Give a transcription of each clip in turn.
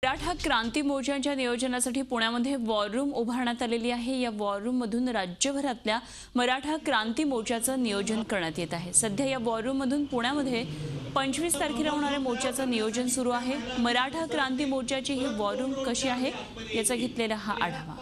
मराठा क्रांती मोर्चाच्या नियोजनासाठी पुण्यामध्ये वॉर रूम उभारण्यात आलेली आहे। या वॉर रूम मधून राज्यभरातल्या मराठा क्रांती मोर्चाचं नियोजन करण्यात येत आहे। सध्या या वॉर रूम मधून पुण्यामध्ये 25 तारखेला होणाऱ्या मोर्चाचं नियोजन सुरू आहे। मराठा क्रांती मोर्चाची ही वॉर रूम कशी आहे याचा घेतलेला हा आढावा।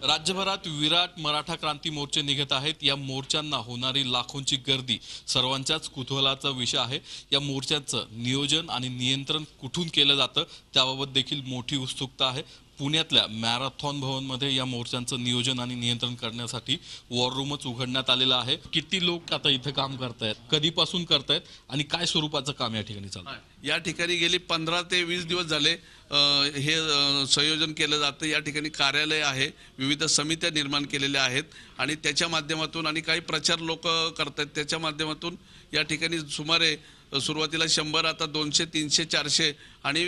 राज्यभरात विराट मराठा क्रांती मोर्चे निघत आहेत। या मोर्चांना होणारी लाखोंची गर्दी सर्वांच्याच कुतूहलाचा विषय आहे। या मोर्चांचं नियोजन आणि नियंत्रण कुठून केलं जातं त्याबाबत देखील मोठी उत्सुकता आहे। पुण्यातल्या मॅरेथॉन भवनमध्ये या मोर्चांचं नियोजन आणि नियंत्रण करण्यासाठी वॉर रूमच उघडण्यात आलेला आहे। किती लोक आता इथे काम करतायत, कधीपासून करतायत आणि काय स्वरूपाचं काम या ठिकाणी चालू आहे? या ठिकाणी गेली 15 ते 20 दिवस झाले हे संयोजन केलं जातं। या ठिकाणी कार्यालय आहे, विविध समित्या निर्माण केलेल्या आहेत आणि त्याच्या माध्यमातून आणि काही प्रचार लोक करतात त्याच्या माध्यमातून या ठिकाणी सुमारे सुरुवातीला 100 आता 200 300 400 आणि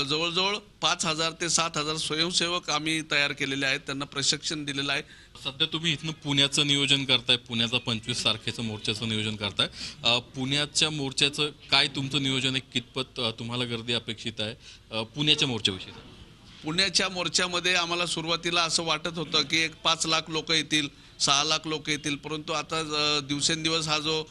जवळजवळ 5000 ते 7000 स्वयंसेवक आम्ही तयार केलेले आहेत, त्यांना प्रशिक्षण दिलेलं आहे। सध्या तुम्ही इथनं पुण्याचं नियोजन करताय, पुण्याचा 25 तारखेचं मोर्चाचं नियोजन करताय। पुण्याच्या मोर्चाचं काय तुमचं नियोजन आहे, कितपत तुम्हाला गर्दी अपेक्षित आहे पुण्याच्या मोर्चाविषयी? पुण्याच्या मोर्चामध्ये आम्हाला सुरुवातीला असं वाटत होतं की 5 लाख लोक येतील, 6 लाख लोक येतील, परंतु आता दिवसेंदिवस हा जो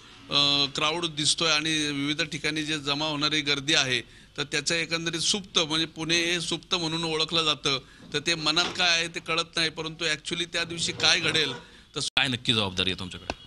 क्राऊड दिसतोय आणि विविध ठिकाणी जे जमा होणारी गर्दी आहे तर त्याचं एकंदरीत सुप्त म्हणजे पुणे हे सुप्त म्हणून ओळखलं जातं। तर ते मनात काय आहे ते कळत नाही, परंतु ॲक्च्युली त्या दिवशी काय घडेल तर काय नक्की जबाबदारी आहे तुमच्याकडे?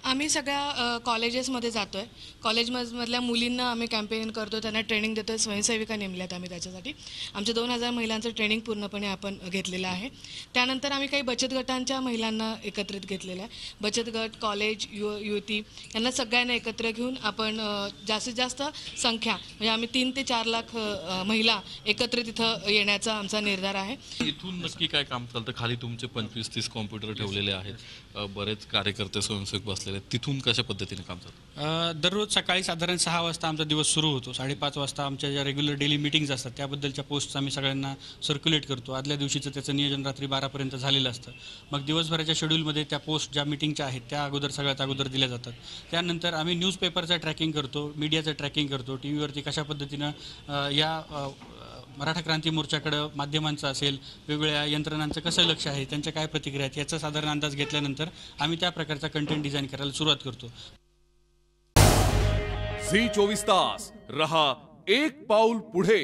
आम्ही सगळ्या कॉलेजेसमध्ये जातोय, कॉलेजमधल्या मुलींना आम्ही कॅम्पेन करतो, त्यांना ट्रेनिंग देतोय, स्वयंसेविका नेमल्यात आम्ही त्याच्यासाठी। आमच्या 2000 महिलांचं ट्रेनिंग पूर्णपणे आपण घेतलेलं आहे। त्यानंतर आम्ही काही बचत गटांच्या महिलांना एकत्रित घेतलेलं आहे। बचत गट, कॉलेज, युवती यांना सगळ्यांना एकत्र घेऊन आपण जास्तीत जास्त संख्या म्हणजे आम्ही 3 ते 4 लाख महिला एकत्रित इथं येण्याचा आमचा निर्धार आहे। इथून नक्की काय काम चालतं? खाली तुमचे 25-30 कॉम्प्युटर ठेवलेले आहेत, बरेच कार्यकर्ते स्वयंसेवक बसलेले, तिथून कशा पद्धतीने काम चालतं? दररोज सकाळी साधारण 6 वाजता आमचा दिवस सुरू होतो। 5:30 वाजता आमच्या ज्या रेग्युलर डेली मीटिंग्स असतात त्याबद्दलच्या पोस्ट आम्ही सगळ्यांना सर्क्युलेट करतो। आदल्या दिवशीचं त्याचं नियोजन रात्री 12पर्यंत झालेलं असतं। मग दिवसभराच्या शेड्यूलमध्ये त्या पोस्ट ज्या मीटिंगच्या आहेत त्या सगळ्यात अगोदर दिल्या जातात। त्यानंतर आम्ही न्यूजपेपरचं ट्रॅकिंग करतो, मीडियाचं ट्रॅकिंग करतो, टी व्हीवरती कशा पद्धतीनं या मराठा क्रांती मोर्चाकडं माध्यमांचं असेल, वेगवेगळ्या यंत्रणांचं कसं लक्ष आहे, त्यांच्या काय प्रतिक्रिया आहेत याचा साधारण अंदाज घेतल्यानंतर आम्ही त्या प्रकारचा कंटेंट डिझाईन करायला सुरुवात करतो। झी 24 तास रहा एक पाऊल पुढे।